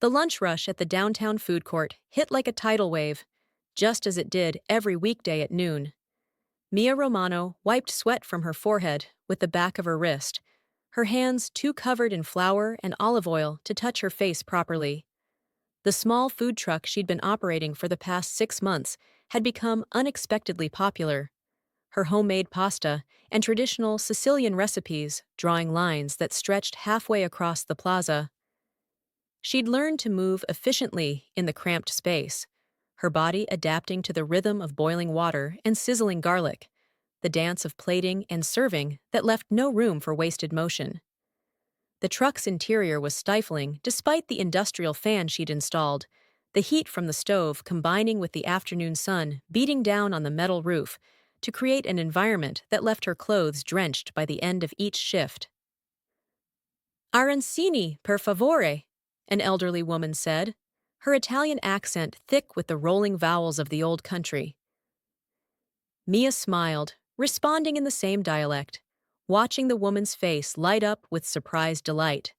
The lunch rush at the downtown food court hit like a tidal wave, just as it did every weekday at noon. Mia Romano wiped sweat from her forehead with the back of her wrist, her hands too covered in flour and olive oil to touch her face properly. The small food truck she'd been operating for the past 6 months had become unexpectedly popular, her homemade pasta and traditional Sicilian recipes drawing lines that stretched halfway across the plaza. She'd learned to move efficiently in the cramped space, her body adapting to the rhythm of boiling water and sizzling garlic, the dance of plating and serving that left no room for wasted motion. The truck's interior was stifling despite the industrial fan she'd installed, the heat from the stove combining with the afternoon sun beating down on the metal roof to create an environment that left her clothes drenched by the end of each shift. Arancini, per favore, an elderly woman said, her Italian accent thick with the rolling vowels of the old country. Mia smiled, responding in the same dialect, watching the woman's face light up with surprised delight.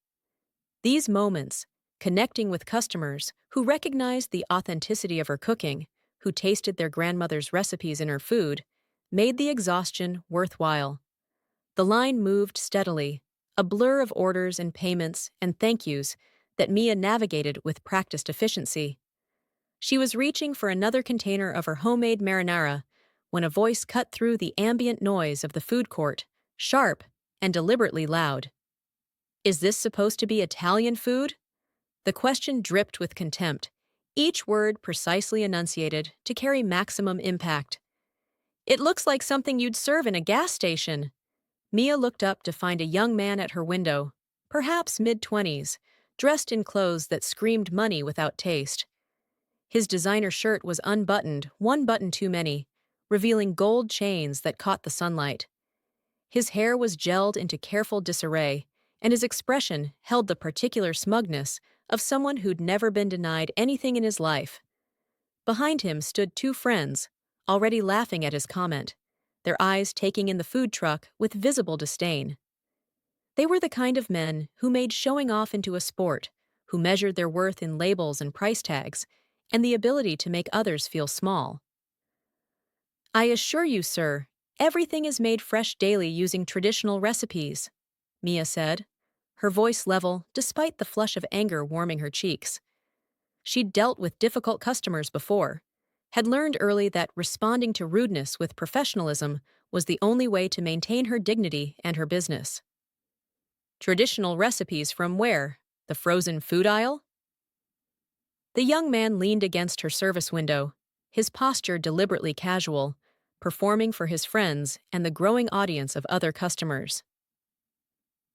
These moments, connecting with customers who recognized the authenticity of her cooking, who tasted their grandmother's recipes in her food, made the exhaustion worthwhile. The line moved steadily, a blur of orders and payments and thank yous that Mia navigated with practiced efficiency. She was reaching for another container of her homemade marinara when a voice cut through the ambient noise of the food court, sharp and deliberately loud. "Is this supposed to be Italian food?" The question dripped with contempt, each word precisely enunciated to carry maximum impact. "It looks like something you'd serve in a gas station." Mia looked up to find a young man at her window, perhaps mid-20s, dressed in clothes that screamed money without taste. His designer shirt was unbuttoned, one button too many, revealing gold chains that caught the sunlight. His hair was gelled into careful disarray, and his expression held the particular smugness of someone who'd never been denied anything in his life. Behind him stood two friends, already laughing at his comment, their eyes taking in the food truck with visible disdain. They were the kind of men who made showing off into a sport, who measured their worth in labels and price tags, and the ability to make others feel small. "I assure you, sir, everything is made fresh daily using traditional recipes," Mia said, her voice level despite the flush of anger warming her cheeks. She'd dealt with difficult customers before, had learned early that responding to rudeness with professionalism was the only way to maintain her dignity and her business. "Traditional recipes from where? The frozen food aisle?" The young man leaned against her service window, his posture deliberately casual, performing for his friends and the growing audience of other customers.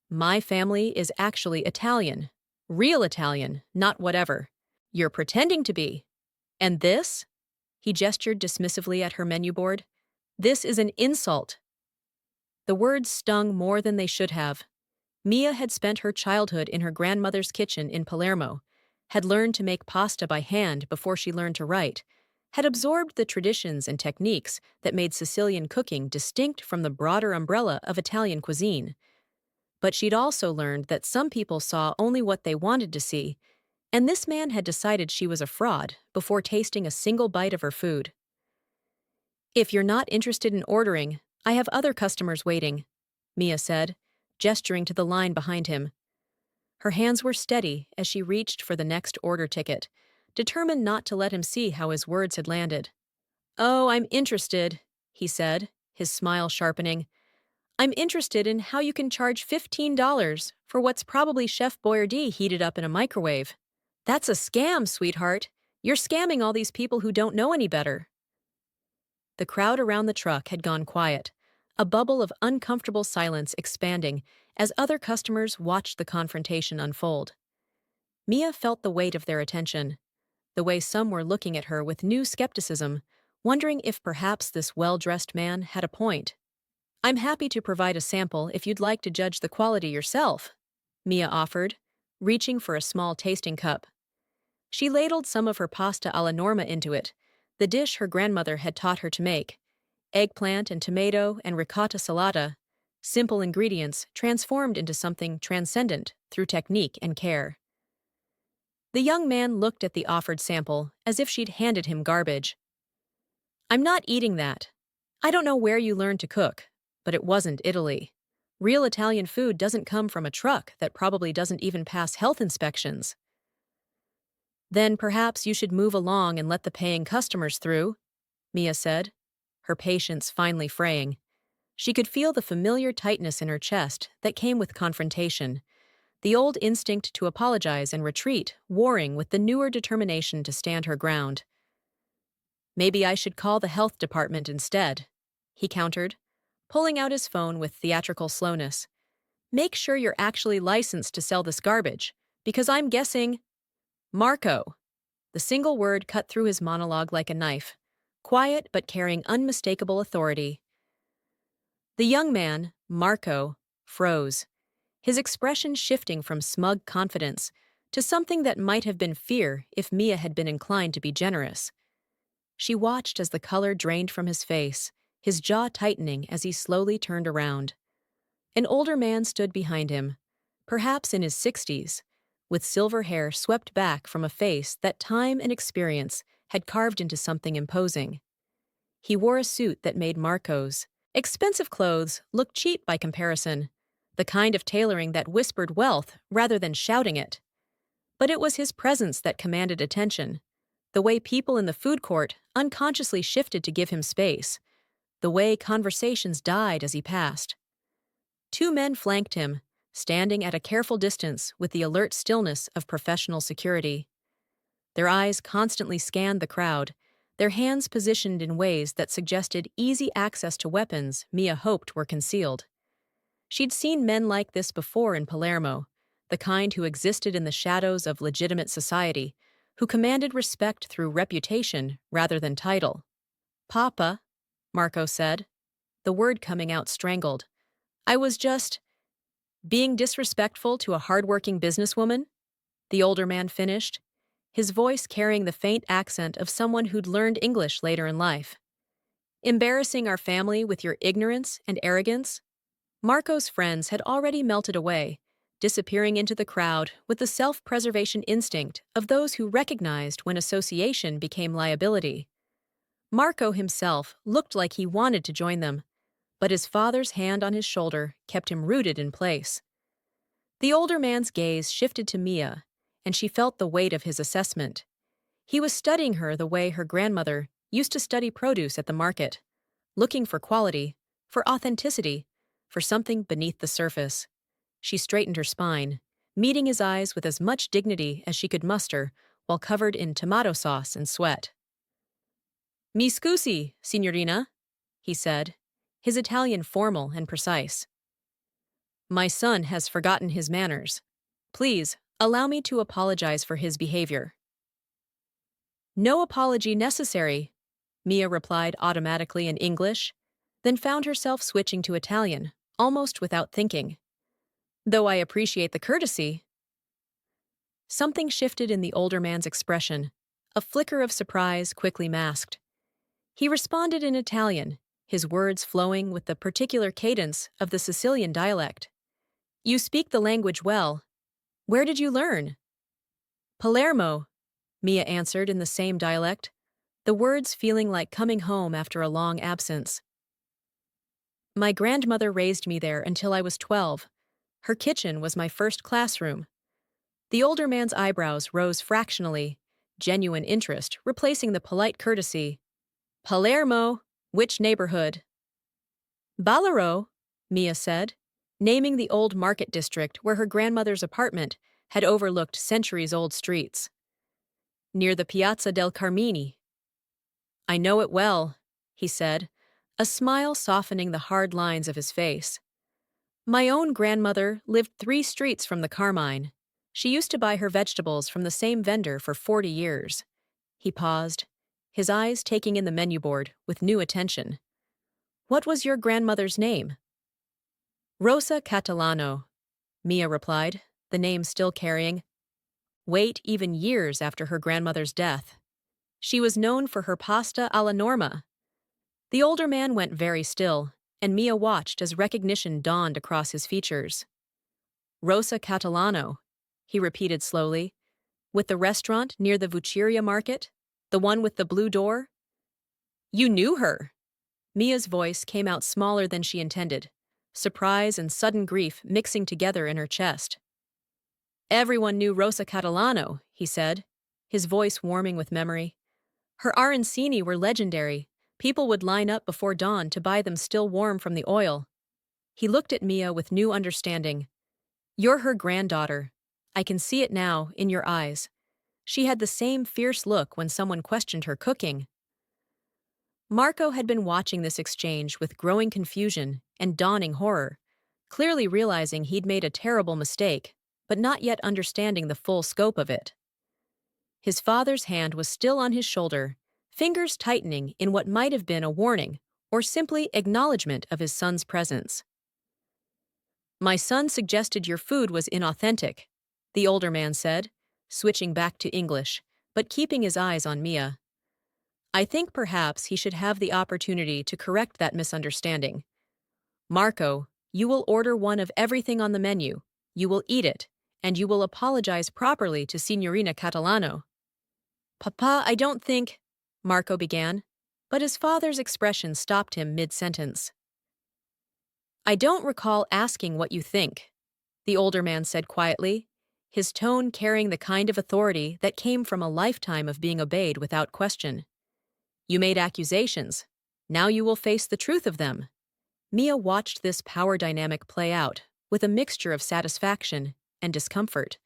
"My family is actually Italian. Real Italian, not whatever. You're pretending to be. And this?" He gestured dismissively at her menu board. "This is an insult." The words stung more than they should have. Mia had spent her childhood in her grandmother's kitchen in Palermo, had learned to make pasta by hand before she learned to write, had absorbed the traditions and techniques that made Sicilian cooking distinct from the broader umbrella of Italian cuisine. But she'd also learned that some people saw only what they wanted to see, and this man had decided she was a fraud before tasting a single bite of her food. "If you're not interested in ordering, I have other customers waiting," Mia said, gesturing to the line behind him. Her hands were steady as she reached for the next order ticket, determined not to let him see how his words had landed. "Oh, I'm interested," he said, his smile sharpening. "I'm interested in how you can charge $15 for what's probably Chef Boyardee heated up in a microwave. That's a scam, sweetheart. You're scamming all these people who don't know any better." The crowd around the truck had gone quiet, a bubble of uncomfortable silence expanding as other customers watched the confrontation unfold. Mia felt the weight of their attention, the way some were looking at her with new skepticism, wondering if perhaps this well-dressed man had a point. "I'm happy to provide a sample if you'd like to judge the quality yourself," Mia offered, reaching for a small tasting cup. She ladled some of her pasta alla norma into it, the dish her grandmother had taught her to make. Eggplant and tomato and ricotta salata, simple ingredients transformed into something transcendent through technique and care. The young man looked at the offered sample as if she'd handed him garbage. I'm not eating that. I don't know where you learned to cook, but it wasn't Italy. Real Italian food doesn't come from a truck that probably doesn't even pass health inspections. Then perhaps you should move along and let the paying customers through, Mia said, her patience finally fraying. She could feel the familiar tightness in her chest that came with confrontation, the old instinct to apologize and retreat warring with the newer determination to stand her ground. Maybe I should call the health department instead, he countered, pulling out his phone with theatrical slowness. Make sure you're actually licensed to sell this garbage, because I'm guessing… Marco. The single word cut through his monologue like a knife, quiet but carrying unmistakable authority. The young man, Marco, froze, his expression shifting from smug confidence to something that might have been fear if Mia had been inclined to be generous. She watched as the color drained from his face, his jaw tightening as he slowly turned around. An older man stood behind him, perhaps in his 60s, with silver hair swept back from a face that time and experience had carved into something imposing. He wore a suit that made Marco's expensive clothes look cheap by comparison, the kind of tailoring that whispered wealth rather than shouting it. But it was his presence that commanded attention, the way people in the food court unconsciously shifted to give him space, the way conversations died as he passed. Two men flanked him, standing at a careful distance with the alert stillness of professional security. Their eyes constantly scanned the crowd, their hands positioned in ways that suggested easy access to weapons Mia hoped were concealed. She'd seen men like this before in Palermo, the kind who existed in the shadows of legitimate society, who commanded respect through reputation rather than title. Papa, Marco said, the word coming out strangled. I was just… being disrespectful to a hardworking businesswoman? The older man finished, his voice carrying the faint accent of someone who'd learned English later in life. Embarrassing our family with your ignorance and arrogance? Marco's friends had already melted away, disappearing into the crowd with the self-preservation instinct of those who recognized when association became liability. Marco himself looked like he wanted to join them, but his father's hand on his shoulder kept him rooted in place. The older man's gaze shifted to Mia, and she felt the weight of his assessment. He was studying her the way her grandmother used to study produce at the market, looking for quality, for authenticity, for something beneath the surface. She straightened her spine, meeting his eyes with as much dignity as she could muster while covered in tomato sauce and sweat. Mi scusi, signorina, he said, his Italian formal and precise. My son has forgotten his manners. Please, allow me to apologize for his behavior. No apology necessary, Mia replied automatically in English, then found herself switching to Italian, almost without thinking. Though I appreciate the courtesy. Something shifted in the older man's expression, a flicker of surprise quickly masked. He responded in Italian, his words flowing with the particular cadence of the Sicilian dialect. You speak the language well. Where did you learn? Palermo, Mia answered in the same dialect, the words feeling like coming home after a long absence. My grandmother raised me there until I was 12. Her kitchen was my first classroom. The older man's eyebrows rose fractionally, genuine interest replacing the polite courtesy. Palermo, which neighborhood? Ballarò, Mia said, naming the old market district where her grandmother's apartment had overlooked centuries-old streets. Near the Piazza del Carmine. I know it well, he said, a smile softening the hard lines of his face. My own grandmother lived 3 streets from the Carmine. She used to buy her vegetables from the same vendor for 40 years. He paused, his eyes taking in the menu board with new attention. What was your grandmother's name? Rosa Catalano, Mia replied, the name still carrying weight even years after her grandmother's death. She was known for her pasta alla norma. The older man went very still, and Mia watched as recognition dawned across his features. Rosa Catalano, he repeated slowly. With the restaurant near the Vucciria market? The one with the blue door? You knew her! Mia's voice came out smaller than she intended, surprise and sudden grief mixing together in her chest. Everyone knew Rosa Catalano, he said, his voice warming with memory. Her arancini were legendary. People would line up before dawn to buy them still warm from the oil. He looked at Mia with new understanding. You're her granddaughter. I can see it now, in your eyes. She had the same fierce look when someone questioned her cooking. Marco had been watching this exchange with growing confusion and dawning horror, clearly realizing he'd made a terrible mistake, but not yet understanding the full scope of it. His father's hand was still on his shoulder, fingers tightening in what might have been a warning or simply acknowledgement of his son's presence. My son suggested your food was inauthentic, the older man said, switching back to English, but keeping his eyes on Mia. I think perhaps he should have the opportunity to correct that misunderstanding. Marco, you will order one of everything on the menu, you will eat it, and you will apologize properly to Signorina Catalano. Papa, I don't think, Marco began, but his father's expression stopped him mid-sentence. I don't recall asking what you think, the older man said quietly, his tone carrying the kind of authority that came from a lifetime of being obeyed without question. You made accusations. Now you will face the truth of them. Mia watched this power dynamic play out, with a mixture of satisfaction and discomfort.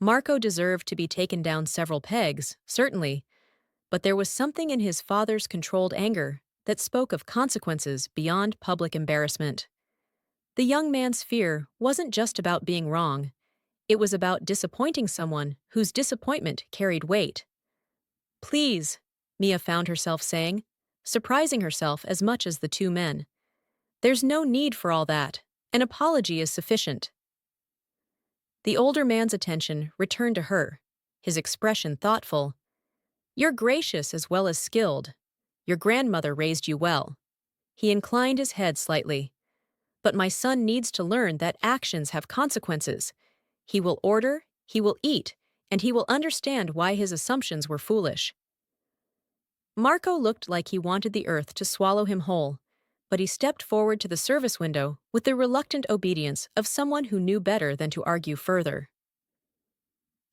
Marco deserved to be taken down several pegs, certainly, but there was something in his father's controlled anger that spoke of consequences beyond public embarrassment. The young man's fear wasn't just about being wrong. It was about disappointing someone whose disappointment carried weight. Please, Mia found herself saying, surprising herself as much as the two men. There's no need for all that. An apology is sufficient. The older man's attention returned to her, his expression thoughtful. You're gracious as well as skilled. Your grandmother raised you well. He inclined his head slightly. But my son needs to learn that actions have consequences. He will order, he will eat, and he will understand why his assumptions were foolish. Marco looked like he wanted the earth to swallow him whole, but he stepped forward to the service window with the reluctant obedience of someone who knew better than to argue further.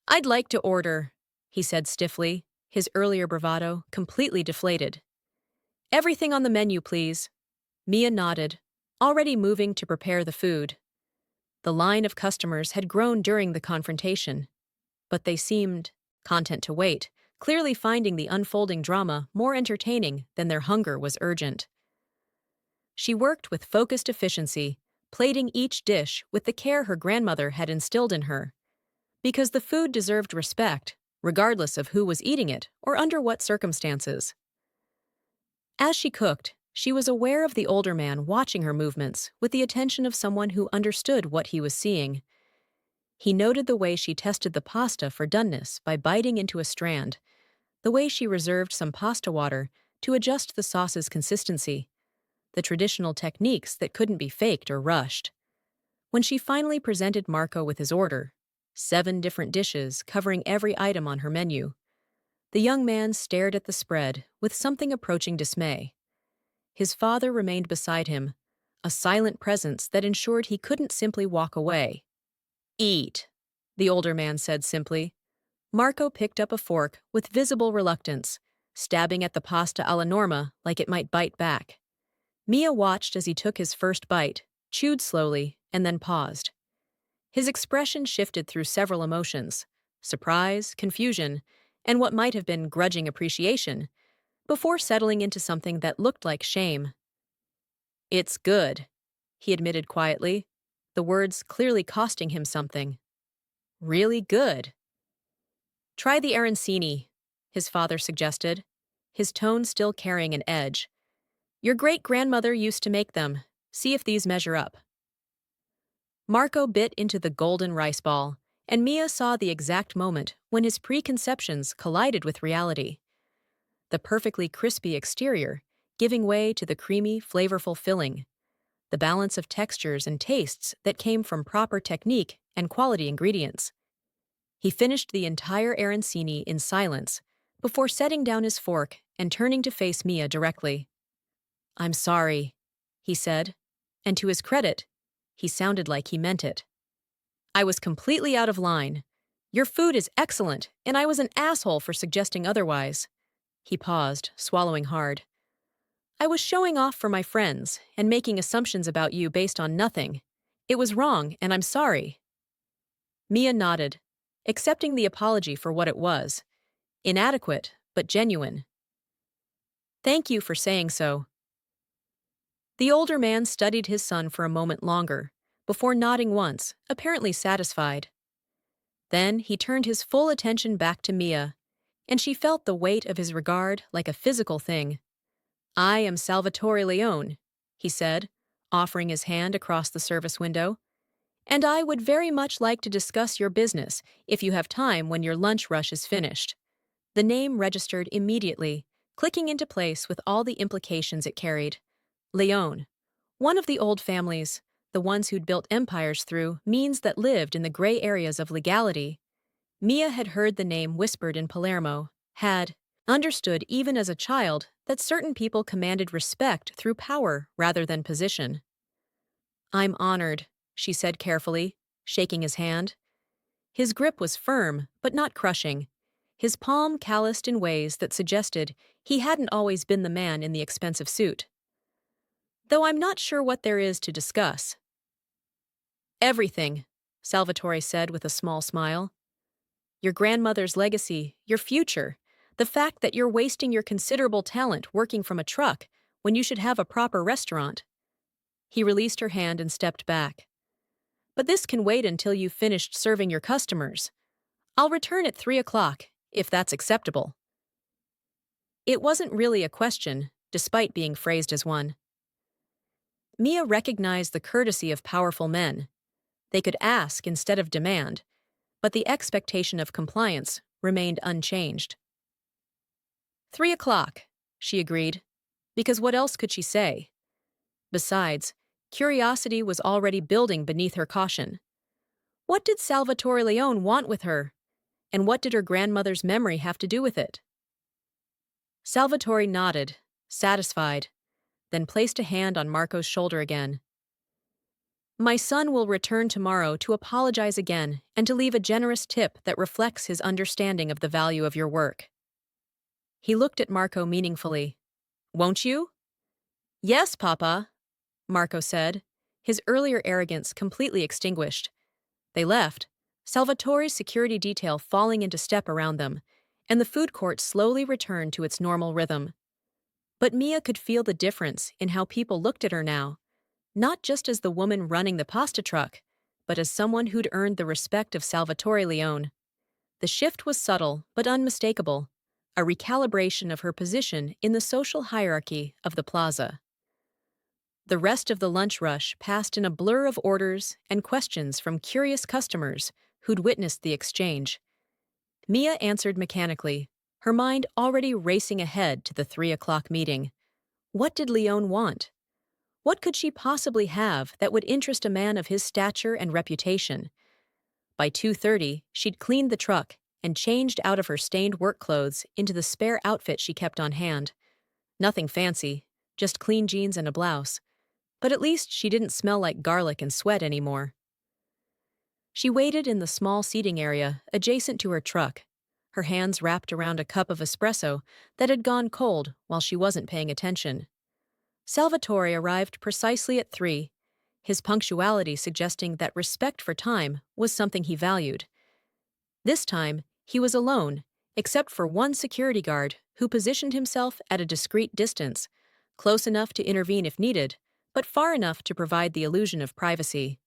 I'd like to order, he said stiffly, his earlier bravado completely deflated. Everything on the menu, please. Mia nodded, already moving to prepare the food. The line of customers had grown during the confrontation, but they seemed content to wait, clearly finding the unfolding drama more entertaining than their hunger was urgent. She worked with focused efficiency, plating each dish with the care her grandmother had instilled in her. Because the food deserved respect, regardless of who was eating it or under what circumstances. As she cooked, she was aware of the older man watching her movements with the attention of someone who understood what he was seeing. He noted the way she tested the pasta for doneness by biting into a strand, the way she reserved some pasta water to adjust the sauce's consistency, the traditional techniques that couldn't be faked or rushed. When she finally presented Marco with his order, 7 different dishes covering every item on her menu, the young man stared at the spread with something approaching dismay. His father remained beside him, a silent presence that ensured he couldn't simply walk away. Eat, the older man said simply. Marco picked up a fork with visible reluctance, stabbing at the pasta alla norma like it might bite back. Mia watched as he took his first bite, chewed slowly, and then paused. His expression shifted through several emotions, surprise, confusion, and what might have been grudging appreciation, before settling into something that looked like shame. It's good, he admitted quietly, the words clearly costing him something. Really good. Try the arancini, his father suggested, his tone still carrying an edge. Your great-grandmother used to make them. See if these measure up. Marco bit into the golden rice ball, and Mia saw the exact moment when his preconceptions collided with reality. The perfectly crispy exterior, giving way to the creamy, flavorful filling. The balance of textures and tastes that came from proper technique and quality ingredients. He finished the entire arancini in silence, before setting down his fork and turning to face Mia directly. "I'm sorry," he said, and to his credit, he sounded like he meant it. "I was completely out of line. Your food is excellent, and I was an asshole for suggesting otherwise." He paused, swallowing hard. "I was showing off for my friends and making assumptions about you based on nothing. It was wrong, and I'm sorry." Mia nodded, accepting the apology for what it was. Inadequate, but genuine. "Thank you for saying so." The older man studied his son for a moment longer, before nodding once, apparently satisfied. Then he turned his full attention back to Mia, and she felt the weight of his regard like a physical thing. "I am Salvatore Leone," he said, offering his hand across the service window, "and I would very much like to discuss your business if you have time when your lunch rush is finished." The name registered immediately, clicking into place with all the implications it carried. Leone, one of the old families, the ones who'd built empires through means that lived in the gray areas of legality. Mia had heard the name whispered in Palermo, had understood even as a child that certain people commanded respect through power rather than position. "I'm honored," she said carefully, shaking his hand. His grip was firm, but not crushing, his palm calloused in ways that suggested he hadn't always been the man in the expensive suit. "Though I'm not sure what there is to discuss." "Everything," Salvatore said with a small smile. "Your grandmother's legacy, your future, the fact that you're wasting your considerable talent working from a truck when you should have a proper restaurant." He released her hand and stepped back. "But this can wait until you've finished serving your customers. I'll return at 3 o'clock, if that's acceptable." It wasn't really a question, despite being phrased as one. Mia recognized the courtesy of powerful men. They could ask instead of demand, but the expectation of compliance remained unchanged. 3 o'clock, she agreed, because what else could she say? Besides, curiosity was already building beneath her caution. What did Salvatore Leone want with her? And what did her grandmother's memory have to do with it? Salvatore nodded, satisfied, then placed a hand on Marco's shoulder again. "My son will return tomorrow to apologize again and to leave a generous tip that reflects his understanding of the value of your work." He looked at Marco meaningfully. "Won't you?" "Yes, Papa," Marco said, his earlier arrogance completely extinguished. They left, Salvatore's security detail falling into step around them, and the food court slowly returned to its normal rhythm. But Mia could feel the difference in how people looked at her now, not just as the woman running the pasta truck, but as someone who'd earned the respect of Salvatore Leone. The shift was subtle but unmistakable, a recalibration of her position in the social hierarchy of the plaza. The rest of the lunch rush passed in a blur of orders and questions from curious customers who'd witnessed the exchange. Mia answered mechanically, her mind already racing ahead to the 3 o'clock meeting. What did Leone want? What could she possibly have that would interest a man of his stature and reputation? By 2:30, she'd cleaned the truck and changed out of her stained work clothes into the spare outfit she kept on hand. Nothing fancy, just clean jeans and a blouse. But at least she didn't smell like garlic and sweat anymore. She waited in the small seating area adjacent to her truck, her hands wrapped around a cup of espresso that had gone cold while she wasn't paying attention. Salvatore arrived precisely at 3, his punctuality suggesting that respect for time was something he valued. This time, he was alone, except for one security guard who positioned himself at a discreet distance, close enough to intervene if needed, but far enough to provide the illusion of privacy.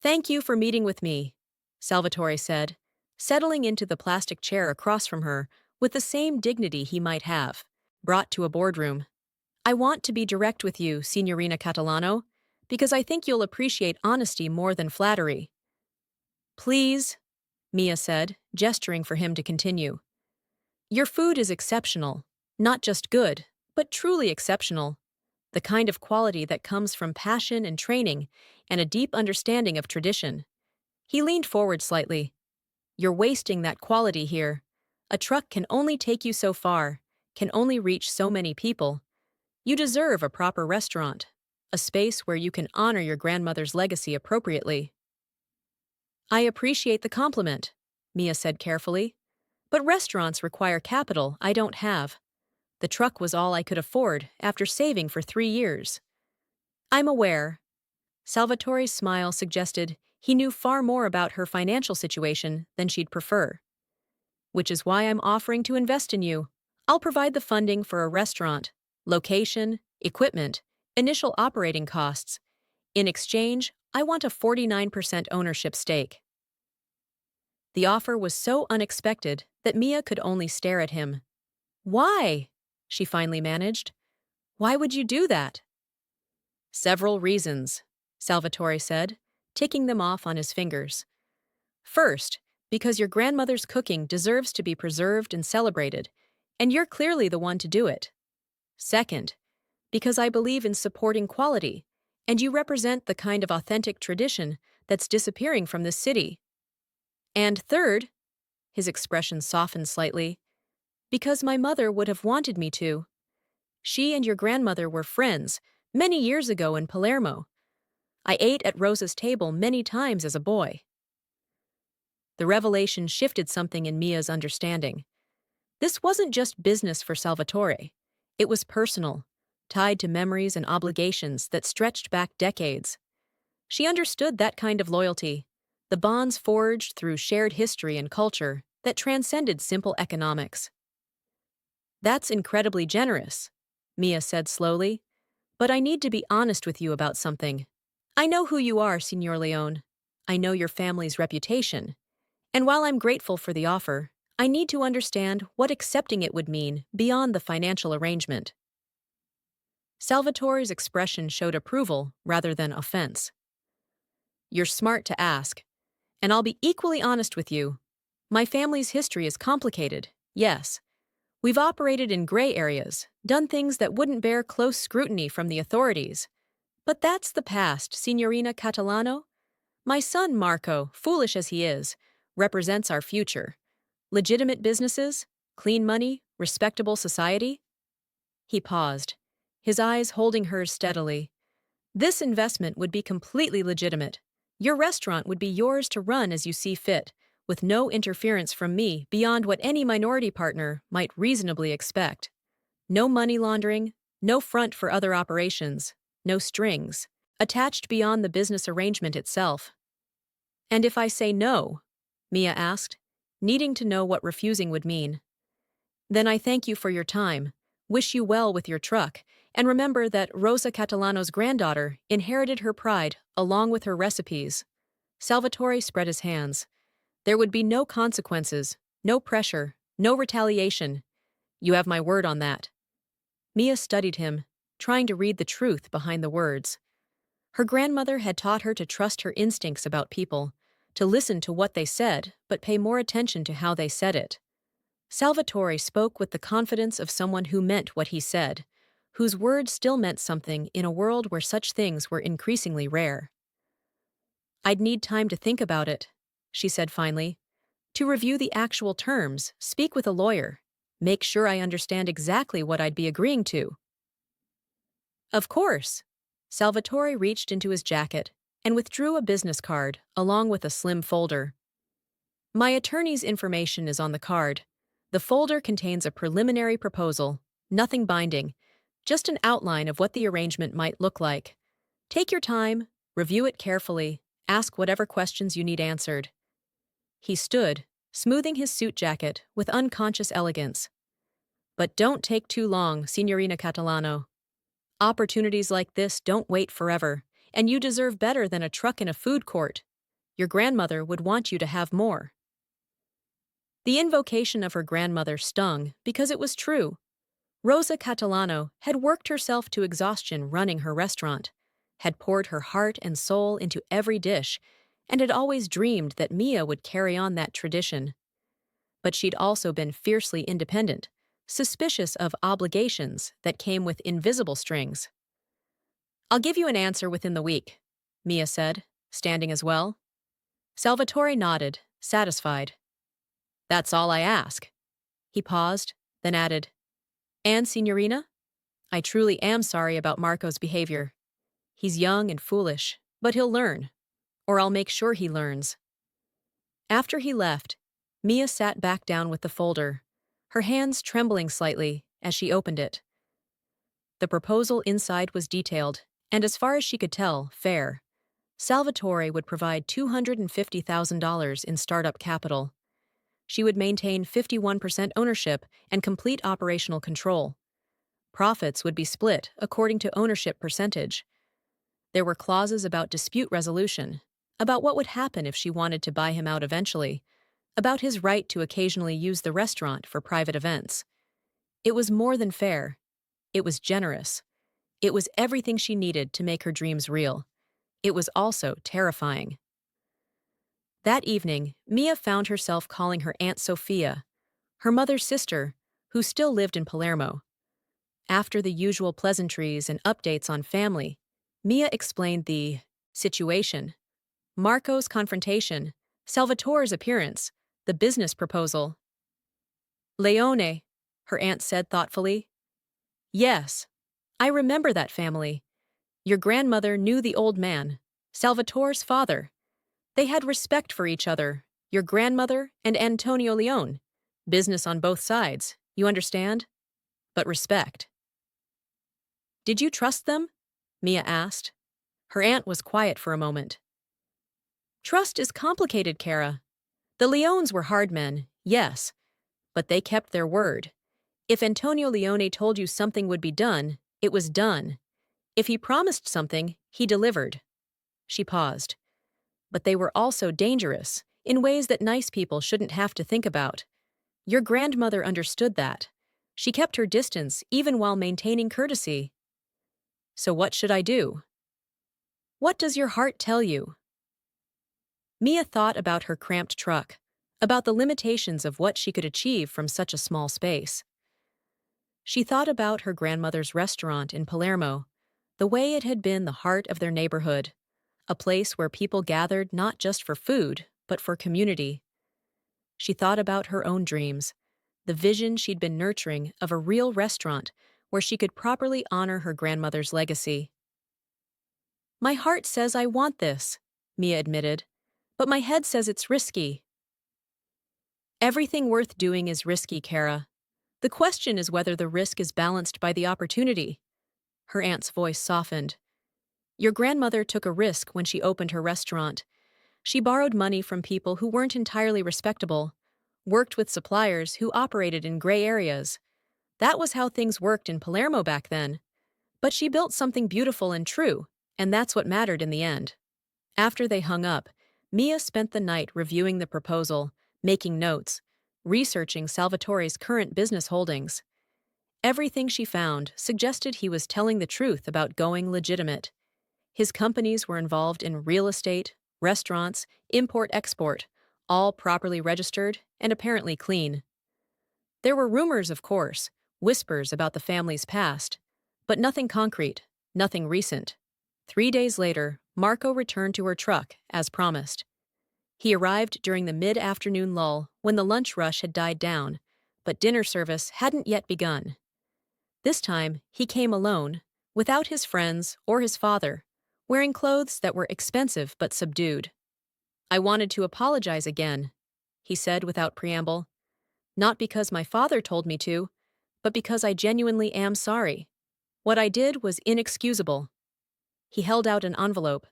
"Thank you for meeting with me," Salvatore said, settling into the plastic chair across from her with the same dignity he might have, brought to a boardroom. "I want to be direct with you, Signorina Catalano, because I think you'll appreciate honesty more than flattery." "Please," Mia said, gesturing for him to continue. "Your food is exceptional, not just good, but truly exceptional. The kind of quality that comes from passion and training and a deep understanding of tradition." He leaned forward slightly. You're wasting that quality here. A truck can only take you so far, can only reach so many people. You deserve a proper restaurant, a space where you can honor your grandmother's legacy appropriately. I appreciate the compliment, Mia said carefully, but restaurants require capital I don't have. The truck was all I could afford after saving for 3 years. I'm aware. Salvatore's smile suggested he knew far more about her financial situation than she'd prefer. Which is why I'm offering to invest in you. I'll provide the funding for a restaurant, location, equipment, initial operating costs. In exchange, I want a 49% ownership stake. The offer was so unexpected that Mia could only stare at him. Why? She finally managed. Why would you do that? Several reasons, Salvatore said, ticking them off on his fingers. First, because your grandmother's cooking deserves to be preserved and celebrated, and you're clearly the one to do it. Second, because I believe in supporting quality, and you represent the kind of authentic tradition that's disappearing from this city. And third, his expression softened slightly, because my mother would have wanted me to. She and your grandmother were friends many years ago in Palermo. I ate at Rosa's table many times as a boy. The revelation shifted something in Mia's understanding. This wasn't just business for Salvatore. It was personal, tied to memories and obligations that stretched back decades. She understood that kind of loyalty, the bonds forged through shared history and culture that transcended simple economics. That's incredibly generous, Mia said slowly, but I need to be honest with you about something. I know who you are, Signor Leone. I know your family's reputation. And while I'm grateful for the offer, I need to understand what accepting it would mean beyond the financial arrangement. Salvatore's expression showed approval rather than offense. You're smart to ask, and I'll be equally honest with you. My family's history is complicated, yes. We've operated in gray areas, done things that wouldn't bear close scrutiny from the authorities. But that's the past, Signorina Catalano. My son Marco, foolish as he is, represents our future. Legitimate businesses, clean money, respectable society. He paused, his eyes holding hers steadily. This investment would be completely legitimate. Your restaurant would be yours to run as you see fit, with no interference from me beyond what any minority partner might reasonably expect. No money laundering, no front for other operations, no strings, attached beyond the business arrangement itself. And if I say no, Mia asked, needing to know what refusing would mean. Then I thank you for your time, wish you well with your truck, and remember that Rosa Catalano's granddaughter inherited her pride along with her recipes. Salvatore spread his hands. There would be no consequences, no pressure, no retaliation. You have my word on that. Mia studied him, trying to read the truth behind the words. Her grandmother had taught her to trust her instincts about people, to listen to what they said, but pay more attention to how they said it. Salvatore spoke with the confidence of someone who meant what he said, whose words still meant something in a world where such things were increasingly rare. I'd need time to think about it, she said finally. To review the actual terms, speak with a lawyer, make sure I understand exactly what I'd be agreeing to. Of course. Salvatore reached into his jacket and withdrew a business card along with a slim folder. My attorney's information is on the card. The folder contains a preliminary proposal, nothing binding, just an outline of what the arrangement might look like. Take your time, review it carefully, ask whatever questions you need answered. He stood, smoothing his suit jacket with unconscious elegance. But don't take too long, Signorina Catalano. Opportunities like this don't wait forever, and you deserve better than a truck in a food court. Your grandmother would want you to have more. The invocation of her grandmother stung because it was true. Rosa Catalano had worked herself to exhaustion running her restaurant, had poured her heart and soul into every dish, and had always dreamed that Mia would carry on that tradition. But she'd also been fiercely independent, suspicious of obligations that came with invisible strings. I'll give you an answer within the week, Mia said, standing as well. Salvatore nodded, satisfied. That's all I ask. He paused, then added, And, Signorina, I truly am sorry about Marco's behavior. He's young and foolish, but he'll learn, or I'll make sure he learns. After he left, Mia sat back down with the folder, her hands trembling slightly as she opened it. The proposal inside was detailed, and as far as she could tell, fair. Salvatore would provide $250,000 in startup capital. She would maintain 51% ownership and complete operational control. Profits would be split according to ownership percentage. There were clauses about dispute resolution, about what would happen if she wanted to buy him out eventually, about his right to occasionally use the restaurant for private events. It was more than fair. It was generous. It was everything she needed to make her dreams real. It was also terrifying. That evening, Mia found herself calling her Aunt Sophia, her mother's sister, who still lived in Palermo. After the usual pleasantries and updates on family, Mia explained the situation, Marco's confrontation, Salvatore's appearance, the business proposal. Leone, her aunt said thoughtfully. Yes, I remember that family. Your grandmother knew the old man, Salvatore's father. They had respect for each other, your grandmother and Antonio Leone. Business on both sides, you understand? But respect. Did you trust them? Mia asked. Her aunt was quiet for a moment. Trust is complicated, Cara. The Leones were hard men, yes, but they kept their word. If Antonio Leone told you something would be done, it was done. If he promised something, he delivered. She paused. But they were also dangerous, in ways that nice people shouldn't have to think about. Your grandmother understood that. She kept her distance even while maintaining courtesy. So what should I do? What does your heart tell you? Mia thought about her cramped truck, about the limitations of what she could achieve from such a small space. She thought about her grandmother's restaurant in Palermo, the way it had been the heart of their neighborhood, a place where people gathered not just for food, but for community. She thought about her own dreams, the vision she'd been nurturing of a real restaurant where she could properly honor her grandmother's legacy. My heart says I want this, Mia admitted, but my head says it's risky. Everything worth doing is risky, Cara. The question is whether the risk is balanced by the opportunity. Her aunt's voice softened. Your grandmother took a risk when she opened her restaurant. She borrowed money from people who weren't entirely respectable, worked with suppliers who operated in gray areas. That was how things worked in Palermo back then. But she built something beautiful and true, and that's what mattered in the end. After they hung up, Mia spent the night reviewing the proposal, making notes, researching Salvatore's current business holdings. Everything she found suggested he was telling the truth about going legitimate. His companies were involved in real estate, restaurants, import-export, all properly registered and apparently clean. There were rumors, of course, whispers about the family's past, but nothing concrete, nothing recent. 3 days later, Marco returned to her truck, as promised. He arrived during the mid-afternoon lull when the lunch rush had died down, but dinner service hadn't yet begun. This time, he came alone, without his friends or his father, wearing clothes that were expensive but subdued. I wanted to apologize again, he said without preamble. Not because my father told me to, but because I genuinely am sorry. What I did was inexcusable. He held out an envelope.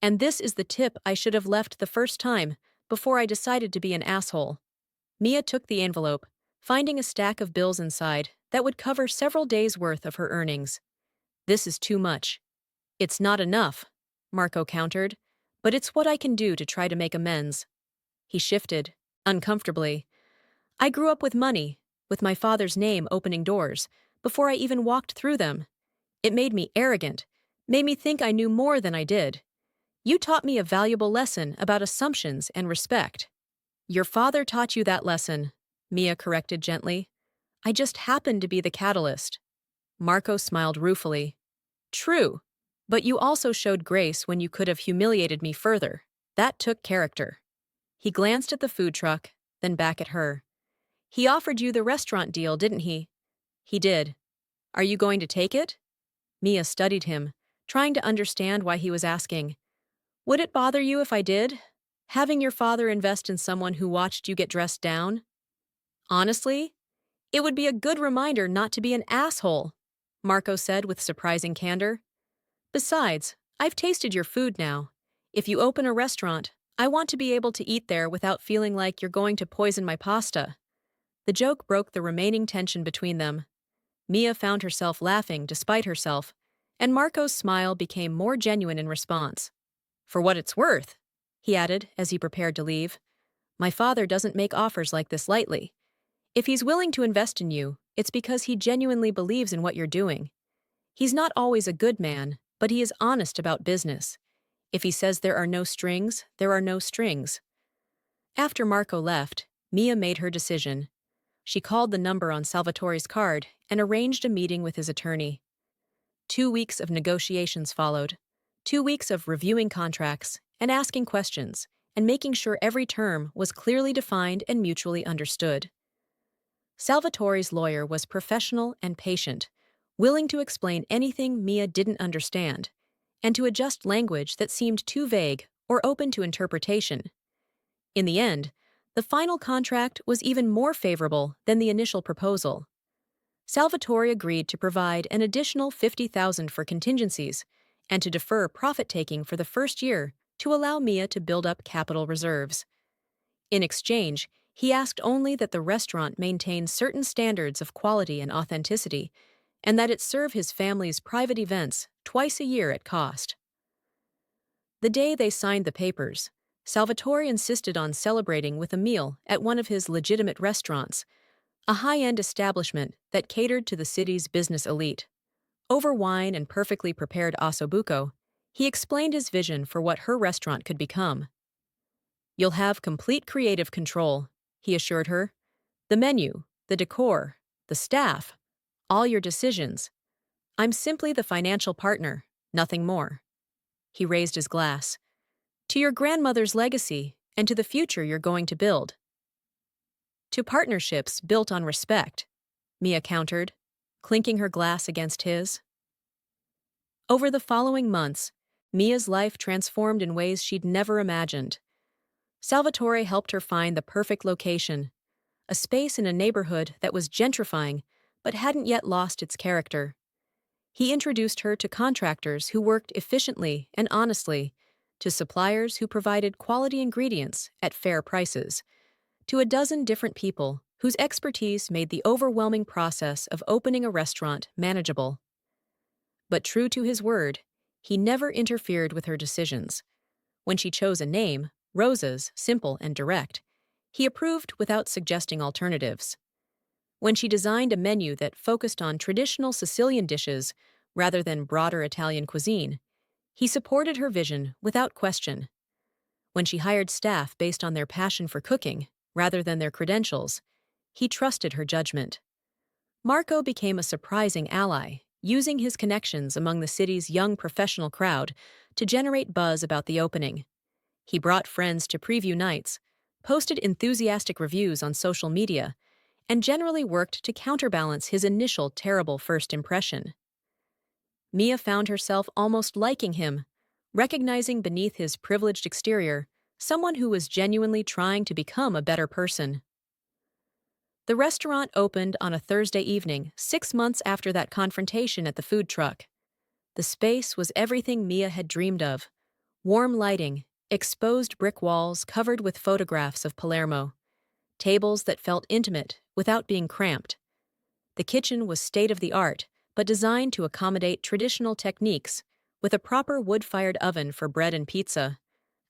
And this is the tip I should have left the first time, before I decided to be an asshole. Mia took the envelope, finding a stack of bills inside that would cover several days' worth of her earnings. This is too much. It's not enough, Marco countered, but it's what I can do to try to make amends. He shifted, uncomfortably. I grew up with money, with my father's name opening doors, before I even walked through them. It made me arrogant, made me think I knew more than I did. You taught me a valuable lesson about assumptions and respect. Your father taught you that lesson, Mia corrected gently. I just happened to be the catalyst. Marco smiled ruefully. True, but you also showed grace when you could have humiliated me further. That took character. He glanced at the food truck, then back at her. "He offered you the restaurant deal, didn't he?" "He did. Are you going to take it?" Mia studied him, trying to understand why he was asking. "Would it bother you if I did? Having your father invest in someone who watched you get dressed down?" "Honestly, it would be a good reminder not to be an asshole," Marco said with surprising candor. "Besides, I've tasted your food now. If you open a restaurant, I want to be able to eat there without feeling like you're going to poison my pasta." The joke broke the remaining tension between them. Mia found herself laughing despite herself, and Marco's smile became more genuine in response. "For what it's worth," he added as he prepared to leave, "my father doesn't make offers like this lightly. If he's willing to invest in you, it's because he genuinely believes in what you're doing. He's not always a good man, but he is honest about business. If he says there are no strings, there are no strings." After Marco left, Mia made her decision. She called the number on Salvatore's card and arranged a meeting with his attorney. 2 weeks of negotiations followed. 2 weeks of reviewing contracts and asking questions and making sure every term was clearly defined and mutually understood. Salvatore's lawyer was professional and patient, willing to explain anything Mia didn't understand, and to adjust language that seemed too vague or open to interpretation. In the end, the final contract was even more favorable than the initial proposal. Salvatore agreed to provide an additional $50,000 for contingencies and to defer profit-taking for the first year to allow Mia to build up capital reserves. In exchange, he asked only that the restaurant maintain certain standards of quality and authenticity, and that it serve his family's private events twice a year at cost. The day they signed the papers, Salvatore insisted on celebrating with a meal at one of his legitimate restaurants, a high-end establishment that catered to the city's business elite. Over wine and perfectly prepared ossobuco, he explained his vision for what her restaurant could become. "You'll have complete creative control," he assured her. "The menu, the decor, the staff, all your decisions. I'm simply the financial partner, nothing more." He raised his glass. "To your grandmother's legacy and to the future you're going to build." "To partnerships built on respect," Mia countered, clinking her glass against his. Over the following months, Mia's life transformed in ways she'd never imagined. Salvatore helped her find the perfect location, a space in a neighborhood that was gentrifying but hadn't yet lost its character. He introduced her to contractors who worked efficiently and honestly, to suppliers who provided quality ingredients at fair prices, to a dozen different people whose expertise made the overwhelming process of opening a restaurant manageable. But true to his word, he never interfered with her decisions. When she chose a name, Rosa's, simple and direct, he approved without suggesting alternatives. When she designed a menu that focused on traditional Sicilian dishes rather than broader Italian cuisine, he supported her vision without question. When she hired staff based on their passion for cooking rather than their credentials, he trusted her judgment. Marco became a surprising ally, using his connections among the city's young professional crowd to generate buzz about the opening. He brought friends to preview nights, posted enthusiastic reviews on social media, and generally worked to counterbalance his initial terrible first impression. Mia found herself almost liking him, recognizing beneath his privileged exterior someone who was genuinely trying to become a better person. The restaurant opened on a Thursday evening, 6 months after that confrontation at the food truck. The space was everything Mia had dreamed of: warm lighting, exposed brick walls covered with photographs of Palermo, tables that felt intimate without being cramped. The kitchen was state-of-the-art, but designed to accommodate traditional techniques, with a proper wood-fired oven for bread and pizza,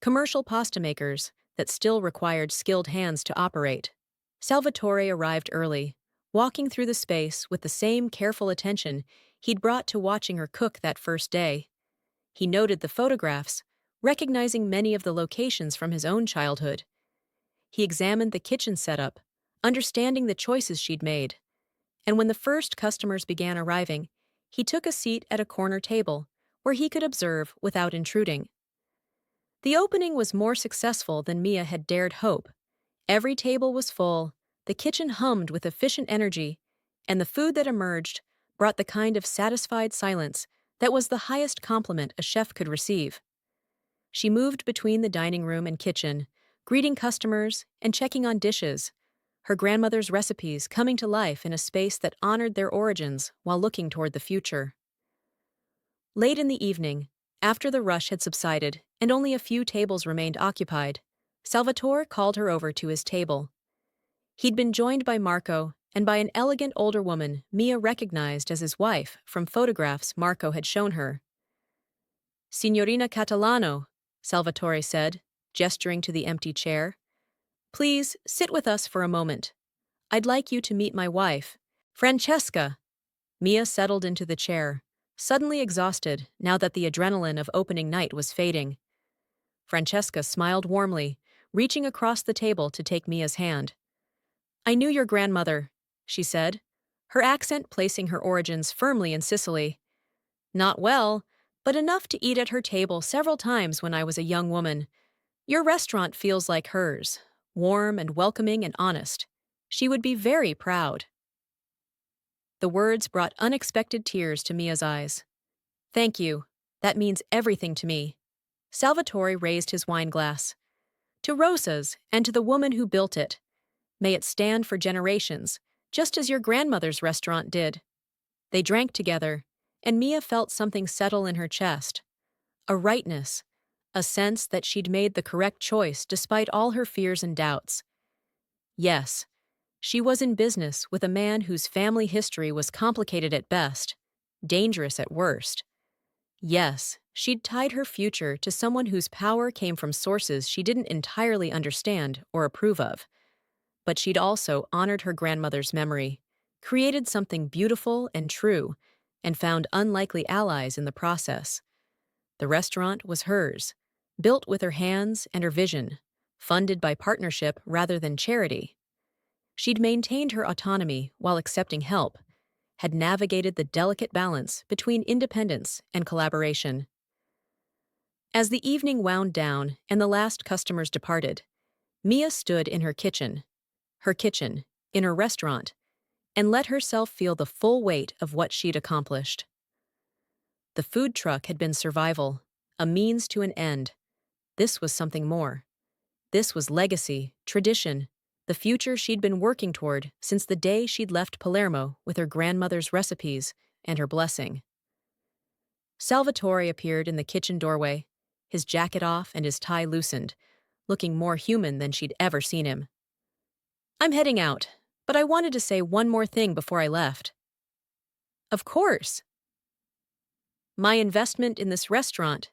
commercial pasta makers that still required skilled hands to operate. Salvatore arrived early, walking through the space with the same careful attention he'd brought to watching her cook that first day. He noted the photographs, recognizing many of the locations from his own childhood. He examined the kitchen setup, understanding the choices she'd made. And when the first customers began arriving, he took a seat at a corner table where he could observe without intruding. The opening was more successful than Mia had dared hope, Every table was full, the kitchen hummed with efficient energy, and the food that emerged brought the kind of satisfied silence that was the highest compliment a chef could receive. She moved between the dining room and kitchen, greeting customers and checking on dishes, her grandmother's recipes coming to life in a space that honored their origins while looking toward the future. Late in the evening, after the rush had subsided and only a few tables remained occupied, Salvatore called her over to his table. He'd been joined by Marco and by an elegant older woman Mia recognized as his wife from photographs Marco had shown her. "Signorina Catalano," Salvatore said, gesturing to the empty chair. "Please sit with us for a moment. I'd like you to meet my wife, Francesca." Mia settled into the chair, suddenly exhausted now that the adrenaline of opening night was fading. Francesca smiled warmly, reaching across the table to take Mia's hand. "I knew your grandmother," she said, her accent placing her origins firmly in Sicily. "Not well, but enough to eat at her table several times when I was a young woman. Your restaurant feels like hers, warm and welcoming and honest. She would be very proud." The words brought unexpected tears to Mia's eyes. "Thank you. That means everything to me." Salvatore raised his wine glass. "To Rosa's and to the woman who built it. May it stand for generations, just as your grandmother's restaurant did." They drank together, and Mia felt something settle in her chest. A rightness, a sense that she'd made the correct choice despite all her fears and doubts. Yes, she was in business with a man whose family history was complicated at best, dangerous at worst. Yes, she'd tied her future to someone whose power came from sources she didn't entirely understand or approve of. But she'd also honored her grandmother's memory, created something beautiful and true, and found unlikely allies in the process. The restaurant was hers, built with her hands and her vision, funded by partnership rather than charity. She'd maintained her autonomy while accepting help, had navigated the delicate balance between independence and collaboration. As the evening wound down and the last customers departed, Mia stood in her kitchen, in her restaurant, and let herself feel the full weight of what she'd accomplished. The food truck had been survival, a means to an end. This was something more. This was legacy, tradition, the future she'd been working toward since the day she'd left Palermo with her grandmother's recipes and her blessing. Salvatore appeared in the kitchen doorway, his jacket off and his tie loosened, looking more human than she'd ever seen him. "I'm heading out, but I wanted to say one more thing before I left." "Of course." "My investment in this restaurant.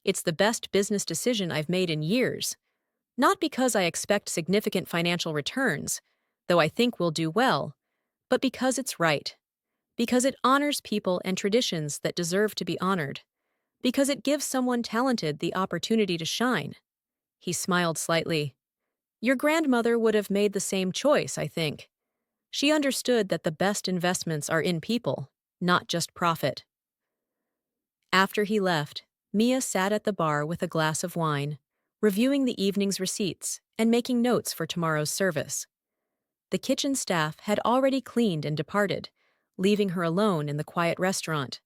It's the best business decision I've made in years. Not because I expect significant financial returns, though I think we'll do well, but because it's right. Because it honors people and traditions that deserve to be honored. Because it gives someone talented the opportunity to shine." He smiled slightly. "Your grandmother would have made the same choice, I think. She understood that the best investments are in people, not just profit." After he left, Mia sat at the bar with a glass of wine, reviewing the evening's receipts and making notes for tomorrow's service. The kitchen staff had already cleaned and departed, leaving her alone in the quiet restaurant.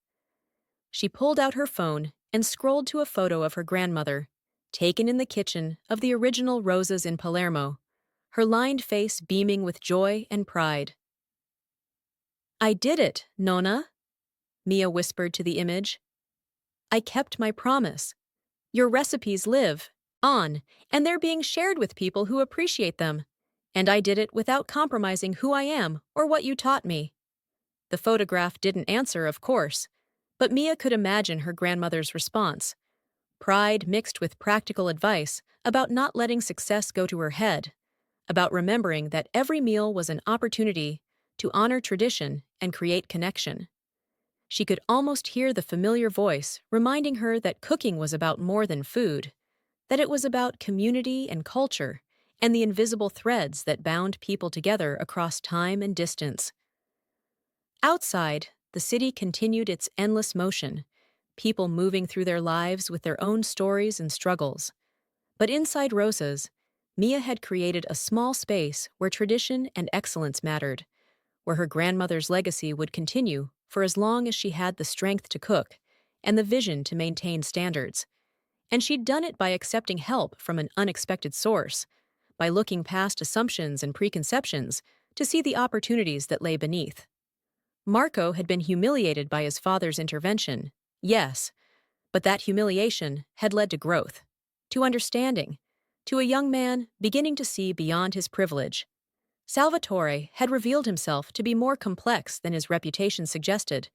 She pulled out her phone and scrolled to a photo of her grandmother, taken in the kitchen of the original Rosa's in Palermo, her lined face beaming with joy and pride. "I did it, Nonna," Mia whispered to the image. "I kept my promise. Your recipes live on, and they're being shared with people who appreciate them. And I did it without compromising who I am or what you taught me." The photograph didn't answer, of course, but Mia could imagine her grandmother's response. Pride mixed with practical advice about not letting success go to her head, about remembering that every meal was an opportunity to honor tradition and create connection. She could almost hear the familiar voice reminding her that cooking was about more than food, that it was about community and culture, and the invisible threads that bound people together across time and distance. Outside, the city continued its endless motion, people moving through their lives with their own stories and struggles. But inside Rosa's, Mia had created a small space where tradition and excellence mattered, where her grandmother's legacy would continue for as long as she had the strength to cook and the vision to maintain standards. And she'd done it by accepting help from an unexpected source, by looking past assumptions and preconceptions to see the opportunities that lay beneath. Marco had been humiliated by his father's intervention, yes, but that humiliation had led to growth, to understanding, to a young man beginning to see beyond his privilege. Salvatore had revealed himself to be more complex than his reputation suggested,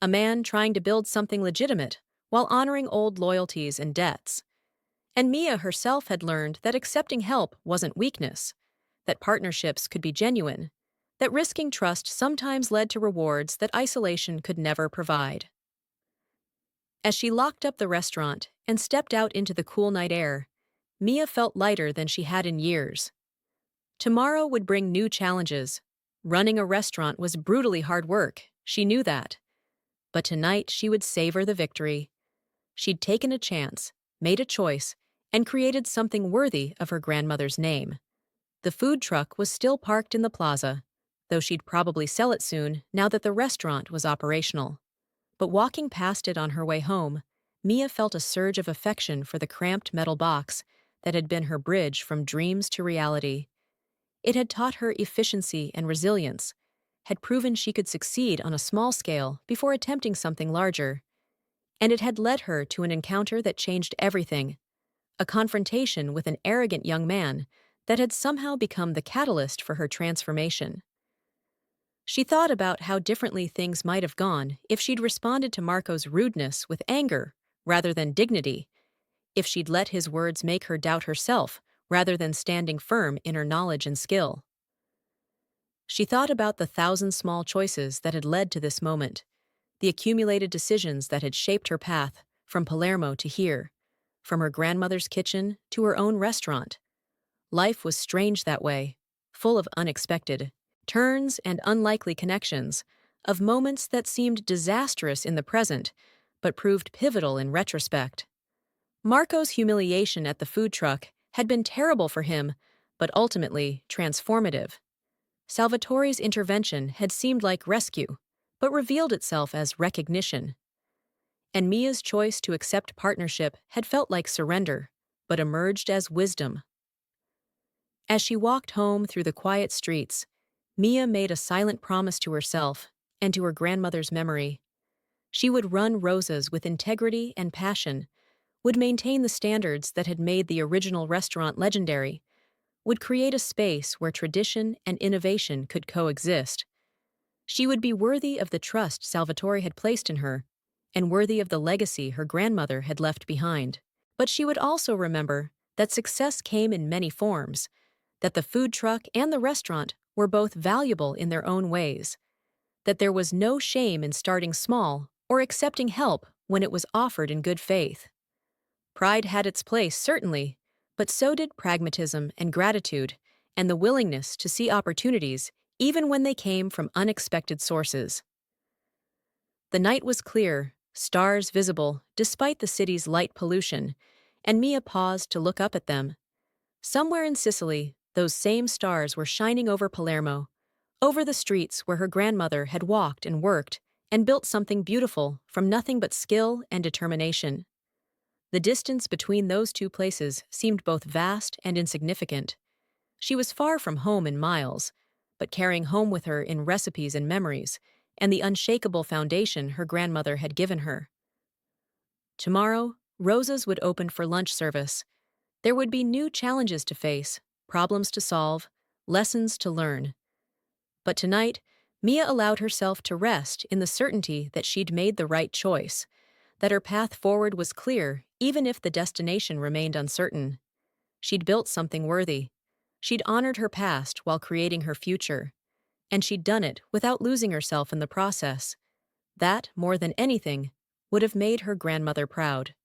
a man trying to build something legitimate while honoring old loyalties and debts. And Mia herself had learned that accepting help wasn't weakness, that partnerships could be genuine, that risking trust sometimes led to rewards that isolation could never provide. As she locked up the restaurant and stepped out into the cool night air, Mia felt lighter than she had in years. Tomorrow would bring new challenges. Running a restaurant was brutally hard work, she knew that. But tonight she would savor the victory. She'd taken a chance, made a choice, and created something worthy of her grandmother's name. The food truck was still parked in the plaza, though she'd probably sell it soon now that the restaurant was operational. But walking past it on her way home, Mia felt a surge of affection for the cramped metal box that had been her bridge from dreams to reality. It had taught her efficiency and resilience, had proven she could succeed on a small scale before attempting something larger. And it had led her to an encounter that changed everything, a confrontation with an arrogant young man that had somehow become the catalyst for her transformation. She thought about how differently things might have gone if she'd responded to Marco's rudeness with anger rather than dignity, if she'd let his words make her doubt herself rather than standing firm in her knowledge and skill. She thought about the thousand small choices that had led to this moment, the accumulated decisions that had shaped her path from Palermo to here, from her grandmother's kitchen to her own restaurant. Life was strange that way, full of unexpected turns and unlikely connections, of moments that seemed disastrous in the present, but proved pivotal in retrospect. Marco's humiliation at the food truck had been terrible for him, but ultimately transformative. Salvatore's intervention had seemed like rescue, but revealed itself as recognition. And Mia's choice to accept partnership had felt like surrender, but emerged as wisdom. As she walked home through the quiet streets, Mia made a silent promise to herself and to her grandmother's memory. She would run Rosa's with integrity and passion, would maintain the standards that had made the original restaurant legendary, would create a space where tradition and innovation could coexist. She would be worthy of the trust Salvatore had placed in her, and worthy of the legacy her grandmother had left behind. But she would also remember that success came in many forms, that the food truck and the restaurant were both valuable in their own ways, that there was no shame in starting small or accepting help when it was offered in good faith. Pride had its place, certainly, but so did pragmatism and gratitude, and the willingness to see opportunities even when they came from unexpected sources. The night was clear, stars visible despite the city's light pollution, and Mia paused to look up at them. Somewhere in Sicily, those same stars were shining over Palermo, over the streets where her grandmother had walked and worked and built something beautiful from nothing but skill and determination. The distance between those two places seemed both vast and insignificant. She was far from home in miles, but carrying home with her in recipes and memories, and the unshakable foundation her grandmother had given her. Tomorrow, Rosa's would open for lunch service. There would be new challenges to face, problems to solve, lessons to learn. But tonight, Mia allowed herself to rest in the certainty that she'd made the right choice, that her path forward was clear even if the destination remained uncertain. She'd built something worthy. She'd honored her past while creating her future. And she'd done it without losing herself in the process. That, more than anything, would have made her grandmother proud.